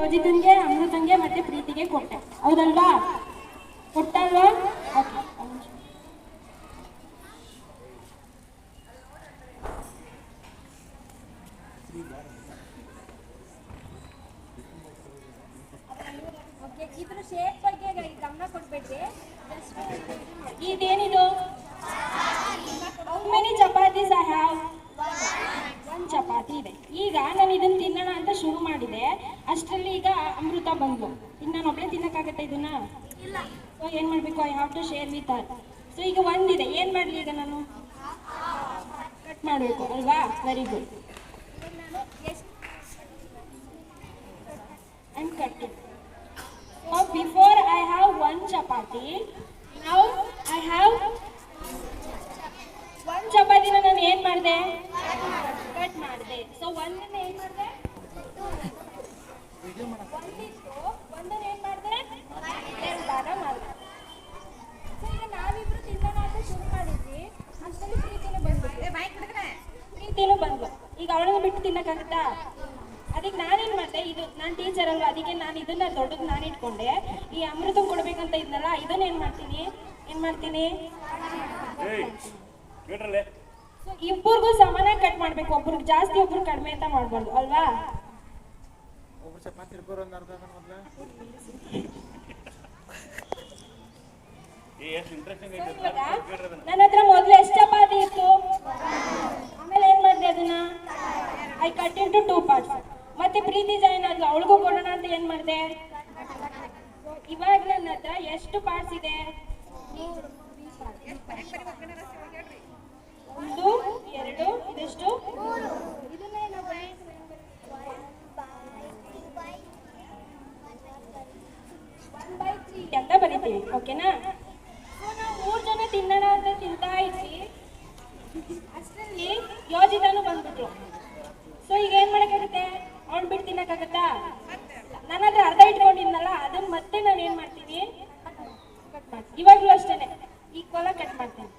ಯೋಜಿತನ್ಗೆ, ಅಮೃತನ್ಗೆ ಮತ್ತೆ ಪ್ರೀತಿಗೆ ಕೊಟ್ಟೆ, ಹೌದಲ್ವಾ? ಕೊಟ್ಟಲ್ವಾ? ಓಕೆ. ಇದ್ರ ಶೇಪ್ ಬಗ್ಗೆ ಗಮನ ಕೊಡ್ಬೇಡ್ರಿ. ಇದೇನಿದು? How many chapatis I have? ಒಂದು ಚಪಾತಿ ಇದೆ. ಈಗ ನಾನು ಇದನ್ನ ತಿನ್ನೋಣ ಅಂತ ಶುರು ಮಾಡಿದೆ, ಅಷ್ಟರಲ್ಲಿ ಈಗ ಅಮೃತ ಬಂದ್ಲು. ಇನ್ನು ನಾನು ಒಬ್ಬಳೇ ತಿನ್ನಕ್ಕಾಗತ್ತೆ ಇದನ್ನ? ಸೊ ಏನು ಮಾಡಬೇಕು? I have to share with her. So ಈಗ ಒಂದಿದೆ, ಏನು ಮಾಡಲಿ ಈಗ ನಾನು? ಕಟ್ ಮಾಡಬೇಕು ಅಲ್ವಾ? Very good. I am cutting. Now before I have one chapati, now I have one chapati na ನಾನು ಏನು ಮಾಡಿದೆ? ಕಟ್ ಮಾಡಿದೆ. ಸೊ ಒಂದನ್ನ ಏನು ಮಾಡಿದೆ? ಒಂದನ್ನ ಏನು ಮಾಡಿದೆ? ಎರಡು ಭಾಗ ಮಾಡಿದೆ. ಸೊ ಈಗ ನಾವಿಬ್ರು ತಿನ್ನೋಣ ಅಂತ ಶುರು ಮಾಡಿದ್ವಿ, ಅಷ್ಟರಲ್ಲಿ ಪ್ರೀತಿನೂ ಬಂದ್ಲು. ಈಗ ಅವಳನ್ನ ಬಿಟ್ಟು ತಿನ್ನಕ್ಕಾಗತ್ತಾ? ಅದಕ್ಕೆ ನಾನೇನು ಮಾಡಿದೆ, ಇದು ನಾನು ಟೀಚರ್ ಅಲ್ವಾ, ಅದಕ್ಕೆ ನಾನು ಇದನ್ನ ದೊಡ್ಡದು ನಾನು ಇಟ್ಕೊಂಡೆ. ಈ ಅಮೃತ ಕೊಡ್ಬೇಕಂತ ಇದ್ನಲ್ಲ, ಇದನ್ನ ಏನು ಮಾಡ್ತೀನಿ? ಸೊ ಇಬ್ಬರಿಗೂ ಸಮಾನಾಗಿ ಕಟ್ ಮಾಡಬೇಕು. ಒಬ್ರಿಗೆ ಜಾಸ್ತಿ ಒಬ್ರು ಕಡಿಮೆ ಅಂತ ಮಾಡ್ಬಾರ್ದು ಅಲ್ವಾ? ನನ್ನ ಹತ್ರ ಮೊದಲು ಎಷ್ಟು ಚಪಾತಿ ಇತ್ತು, ಆಮೇಲೆ ಏನ್ ಮಾಡಿದೆ ಅದನ್ನ ಐ ಕಟ್ ಇಂಟು 2 ಪಾರ್ಟ್ಸ್. ಮತ್ತೆ ಪ್ರೀತಿ ಜಾಯಿನ್ ಆದ್ಲು, ಅವಳಿಗೂ ಕೊಡೋಣ ಅಂತ ಏನ್ ಮಾಡಿದೆ? ಇವಾಗ ನನ್ನ ಹತ್ರ ಎಷ್ಟು ಪಾರ್ಟ್ಸ್ ಇದೆ? 1 2 ಇದೆಷ್ಟು? ಅಂತ ಬರೀತೀವಿ, ಓಕೆನಾ? ನಾವು 3 ಜನ ತಿನ್ನೋಣ ಅಂತ ತಿಂತಾ ಇದ್ವಿ, ಅಷ್ಟರಲ್ಲಿ ಯೋಜಿತಾನು ಬಂದ್ಬಿಟ್ರು. ಸೊ ಈಗ ಏನ್ ಮಾಡಕ್ಕಾಗುತ್ತೆ? ಅವ್ನು ಬಿಟ್ಟು ತಿನ್ನಕ್ಕಾಗತ್ತಾ? ನನ್ನ ಹತ್ರ ಅರ್ಧ ಇಟ್ಕೊಂಡಿದ್ನಲ್ಲ, ಅದನ್ನ ಮತ್ತೆ ನಾನು ಏನ್ ಮಾಡ್ತೀನಿ? ಕಟ್ ಮಾಡ್ತೀನಿ. ಇವಾಗ್ಲೂ ಅಷ್ಟೇನೆ ಈಕ್ವಲ್ ಆಗಿ ಕಟ್ ಮಾಡ್ತೀನಿ.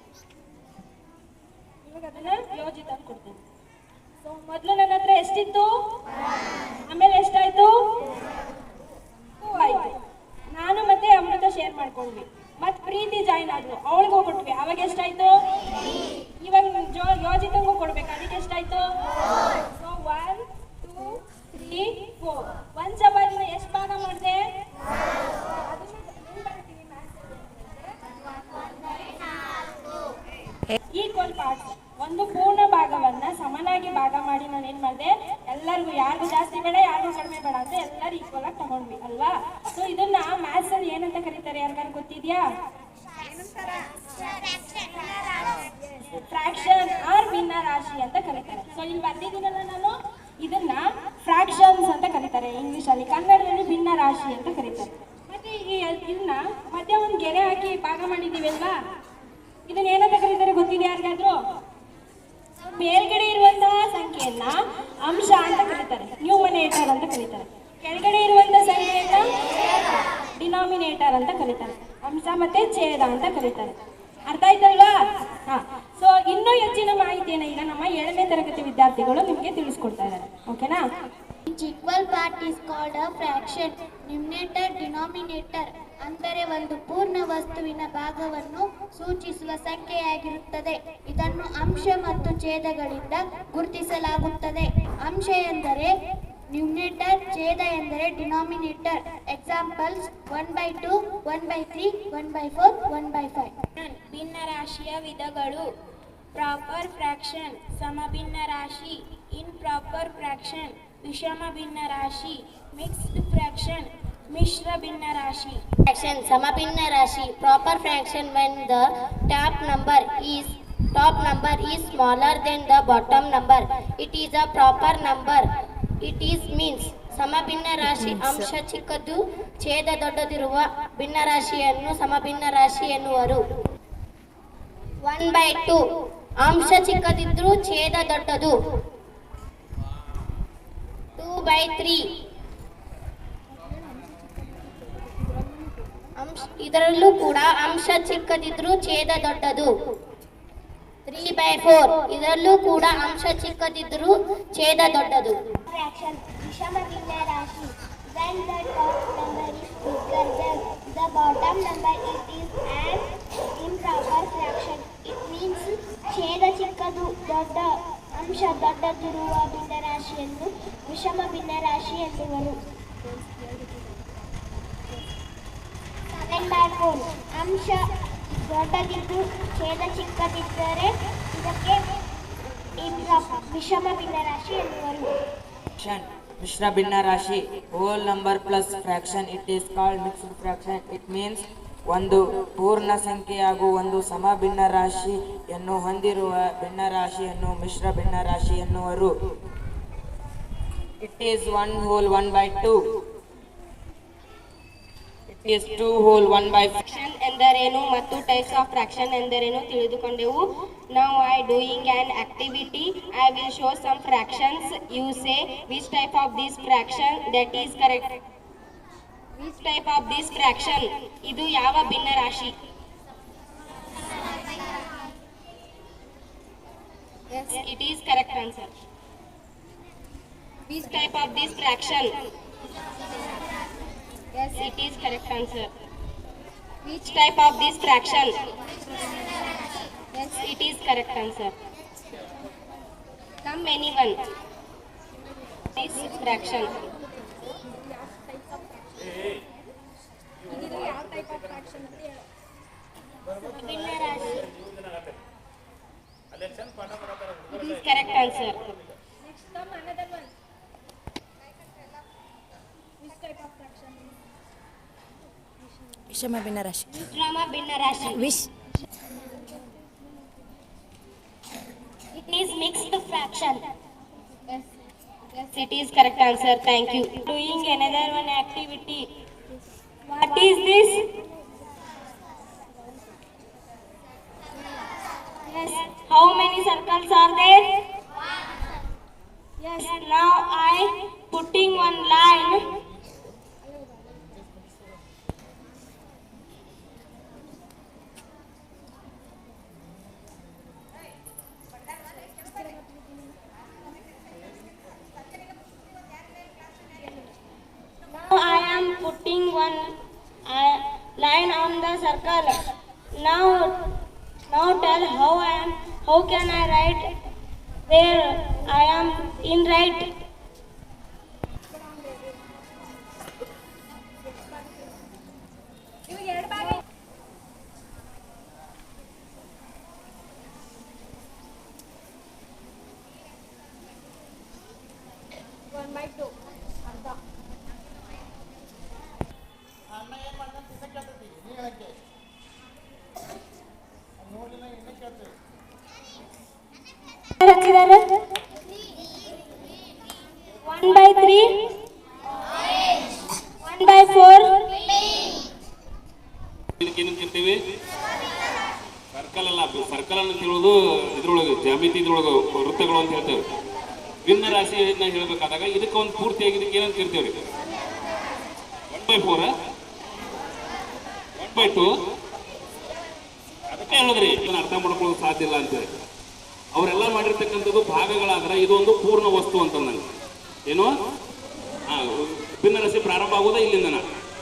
ಇವಾಗ ಅದನ್ನ ಯೋಜಿತಾನ್ ಕೊಡ್ತೀನಿ. ಸೊ ಮೊದಲು ನನ್ನ ಹತ್ರ ಎಷ್ಟಿತ್ತು, ಆಮೇಲೆ ಎಷ್ಟಾಯ್ತು? 2 ಆಯ್ತು. ನಾನು ಮತ್ತೆ ಅಮೃತ ಶೇರ್ ಮಾಡ್ಕೊಂಡ್ವಿ. ಮತ್ ಪ್ರೀತಿ ಜಾಯಿನ್ ಆದ್ಲು, ಅವಳಿಗೂ ಕೊಟ್ವಿ, ಅವಾಗ ಎಷ್ಟಾಯ್ತು? ಇವಾಗ ಯೋಜಿತಂಗೂ ಕೊಡ್ಬೇಕು, ಅದಕ್ಕೆ ಎಷ್ಟಾಯ್ತು? ಸೊ 1 2 3 4. ಒಂದ್ ಚಪಾತಿನ ಎಷ್ಟು ಭಾಗ ಮಾಡಿದೆ? ಈಕ್ವಲ್ ಪಾರ್ಟ್ಸ್, ಒಂದು ಪೂರ್ಣ ಭಾಗವನ್ನ ಸಮನಾಗಿ ಭಾಗ ಮಾಡಿ ನಾನು ಏನ್ ಮಾಡಿದೆ? ಎಲ್ಲರಿಗೂ, ಯಾರಿಗೂ ಜಾಸ್ತಿ ಬೇಡ ಯಾರಿಗೂ ಕಡಿಮೆ ಬೇಡ ಅಂತ ಎಲ್ಲರೂ ಈಕ್ವಲ್ ಆಗಿ ತಗೊಂಡ್ವಿ ಅಲ್ವಾ? ಸೊ ಇದನ್ನ ಮ್ಯಾಥ್ಸ್ ಅಲ್ಲಿ ಏನಂತ ಕರೀತಾರೆ? ಯಾರಿಗಾರು ಗೊತ್ತಿದ್ಯಾ? ಫ್ರಾಕ್ಷನ್ ಆರ್ ಭಿನ್ನ ರಾಶಿ ಅಂತ ಕರೀತಾರೆ. ಸೊ ಇಲ್ಲಿ ಬರ್ದಿದ್ದೀನಲ್ಲ ನಾನು, ಇದನ್ನ ಫ್ರಾಕ್ಷನ್ಸ್ ಅಂತ ಕರೀತಾರೆ ಇಂಗ್ಲಿಷ್ ಅಲ್ಲಿ. ಕನ್ನಡದಲ್ಲಿ ಭಿನ್ನ ರಾಶಿ ಅಂತ ಕರೀತಾರೆ. ಮತ್ತೆ ಇದನ್ನ ಮಧ್ಯ ಒಂದು ಗೆರೆ ಹಾಕಿ ಭಾಗ ಮಾಡಿದೀವಿ ಅಲ್ವಾ? ಇದನ್ನ ಏನಂತ ಕರೀತಾರೆ ಗೊತ್ತಿದೆ ಯಾರಿಗಾದ್ರೂ? ಮೇಲ್ಗಡೆ ಇರುವಂತಹ ಸಂಖ್ಯೆಯನ್ನ ಅಂಶ ಅಂತ ಕರೀತಾರೆ, ನ್ಯೂಮನೇಟರ್ ಅಂತ ಕರೀತಾರೆ. ಕೆಳಗಡೆ ಇರುವಂತಹ ಸಂಖ್ಯೆಯನ್ನ ಡಿನಾಮಿನೇಟರ್ ಅಂತ ಕರೀತಾರೆ, ಅಂಶ ಮತ್ತೆ ಛೇದ ಅಂತ ಕರೀತಾರೆ. ಅರ್ಥ ಆಯ್ತಲ್ವಾ? ಹಾ. ಸೊ ಇನ್ನೂ ಹೆಚ್ಚಿನ ಮಾಹಿತಿಯನ್ನು ಈಗ ನಮ್ಮ 7ನೇ ತರಗತಿ ವಿದ್ಯಾರ್ಥಿಗಳು ನಿಮಗೆ ತಿಳಿಸ್ಕೊಡ್ತಾ ಇದ್ದಾರೆ, ಓಕೆನಾ? Each equal part is called a fraction. Numerator, denominator ಅಂದರೆ ಒಂದು ಪೂರ್ಣ ವಸ್ತುವಿನ ಭಾಗವನ್ನು ಸೂಚಿಸುವ ಸಂಖ್ಯೆಯಾಗಿರುತ್ತದೆ. ಇದನ್ನು ಅಂಶ ಮತ್ತು ಛೇದಗಳಿಂದ ಗುರುತಿಸಲಾಗುತ್ತದೆ. ಅಂಶ ಎಂದರೆ ನ್ಯೂಮರೇಟರ್, ಛೇದ ಎಂದರೆ ಡಿನಾಮಿನೇಟರ್. ಎಕ್ಸಾಂಪಲ್ಸ್ 1/2, 1/3, 1/4, 1/5. ಭಿನ್ನ ರಾಶಿಯ ವಿಧಗಳು: ಪ್ರಾಪರ್ ಫ್ರಾಕ್ಷನ್, ಸಮಭಿನ್ನ ರಾಶಿ, ಇಂಪ್ರಾಪರ್ ಫ್ರಾಕ್ಷನ್, ವಿಷಮ ಭಿನ್ನ ರಾಶಿ, ಮಿಕ್ಸ್ಡ್ ಫ್ರಾಕ್ಷನ್, ಮಿಶ್ರ ಭಿನ್ನ ರಾಶಿ. Fraction, ಸಮಭಿನ್ನ ರಾಶಿ. Proper fraction when the top number is smaller than the bottom number. It is a proper number. It is means. ಸಮಭಿನ್ನ ರಾಶಿ ಅಂಶ ಚಿಕ್ಕದು, ಛೇದ ದೊಡ್ಡದಿರುವ ಭಿನ್ನ ರಾಶಿಯನ್ನು ಸಮಭಿನ್ನ ರಾಶಿ ಎನ್ನುವರು. 1/2 ಅಂಶ ಚಿಕ್ಕದಿದ್ರೂ ಛೇದ ದೊಡ್ಡದು. 2/3 ಇದರಲ್ಲೂ ಕೂಡ ಅಂಶ ಚಿಕ್ಕದಿದ್ರೂ ಛೇದ ದೊಡ್ಡದು. 3/4 ಇದರಲ್ಲೂ ಕೂಡ ಅಂಶ ಚಿಕ್ಕದಿದ್ರೂ ಛೇದ ದೊಡ್ಡದು. ಫ್ರಾಕ್ಷನ್, ವಿಷಮ ಭಿನ್ನ ರಾಶಿ. When the top number is bigger than the bottom number, it is an improper fraction. It means ಛೇದ ಚಿಕ್ಕದು ದೊಡ್ಡ ಅಂಶ ದೊಡ್ಡದಿರುವ ಭಿನ್ನರಾಶಿಯನ್ನು ವಿಷಮ ಭಿನ್ನರಾಶಿ ಎನ್ನುವರು. 7/4 ಅಂಶ ದೊಡ್ಡದಿದ್ದು ಛೇದ ಚಿಕ್ಕದಿದ್ದರೆ ಇದಕ್ಕೆ ವಿಷಮ ಭಿನ್ನರಾಶಿ ಎನ್ನುವರು. ಮಿಶ್ರ ಭಿನ್ನರಾಶಿ whole number plus fraction, it is called mixed fraction. It means ಒಂದು ಪೂರ್ಣ ಸಂಖ್ಯೆ ಹಾಗೂ ಒಂದು ಸಮ ಭಿನ್ನರಾಶಿಯನ್ನು ಹೊಂದಿರುವ ಭಿನ್ನರಾಶಿಯನ್ನು ಮಿಶ್ರ ಭಿನ್ನರಾಶಿ ಎನ್ನುವರು. It is 1 whole 1/2. It is 2 whole 1/5. Fraction ಎಂದರೇನು ಮತ್ತು ಟೈಪ್ಸ್ ಆಫ್ ಫ್ರಾಕ್ಷನ್ ಎಂದರೇನು ತಿಳಿದುಕೊಂಡೆವು. Now I doing an activity. I will show some fractions. You say which type of this fraction that is correct. Which type of this fraction, ಇದು ಯಾವ ಭಿನ್ನರಾಶಿ? Yes, it is correct answer. Which type of this fraction? Yes, it is correct answer. Which type of this fraction? Yes, it is correct answer. Come anyone. This fraction. ಭಿನ್ನರಾಶಿ. It is correct answer. Next, come another one. Which type of fraction? ವಿಷಮ ಭಿನ್ನರಾಶಿ. ವಿಷಮ ಭಿನ್ನರಾಶಿ. It is mixed fraction. Yes, yes, it is correct answer. Thank you. Doing another one activity. What is this? Yes. How many circles are there? Yes. Now I putting one line. Now I am putting one line on the circle. Now tell how can I write where I am in right? ಹಚ್ಚಿದ್ದಾರೆ 1/3 1/4 ಇದಕ್ಕೇನಂತಿರ್ತೀವಿ? Circle ಅಲ್ಲ, circle ಅನ್ನು ತಿಳೋದು ಇದ್ರೊಳಗೆ ಜಾಮಿತಿ ಇದ್ರೊಳಗೆ ವೃತ್ತಗಳು ಅಂತ ಹೇಳ್ತೇವೆ. ಭಿನ್ನ ರಾಶಿಯನ್ನ ಹೇಳ್ಬೇಕಾದಾಗ ಇದಕ್ಕೆ ಒಂದು ಪೂರ್ತಿಯಾಗಿ ಇದಕ್ಕೆ ಏನಂತ ಇರ್ತೀವಿ? 1/4 1/2. ಅದಕ್ಕೆ ಹೇಳಿದ್ರಿ ಇದನ್ನ ಅರ್ಥ ಮಾಡ್ಕೊಳ್ಳೋದು ಸಾಧ್ಯ ಇಲ್ಲ ಅಂತೇಳಿ. ಅವರೆಲ್ಲ ಮಾಡಿರ್ತಕ್ಕಂಥದ್ದು ಭಾಗಗಳಾದ್ರೆ ಇದೊಂದು ಪೂರ್ಣ ವಸ್ತು ಅಂತ ನನಗೆ ಏನು ಭಿನ್ನರಾಶಿ ಪ್ರಾರಂಭ ಆಗೋದೇ ಇಲ್ಲಿಂದ.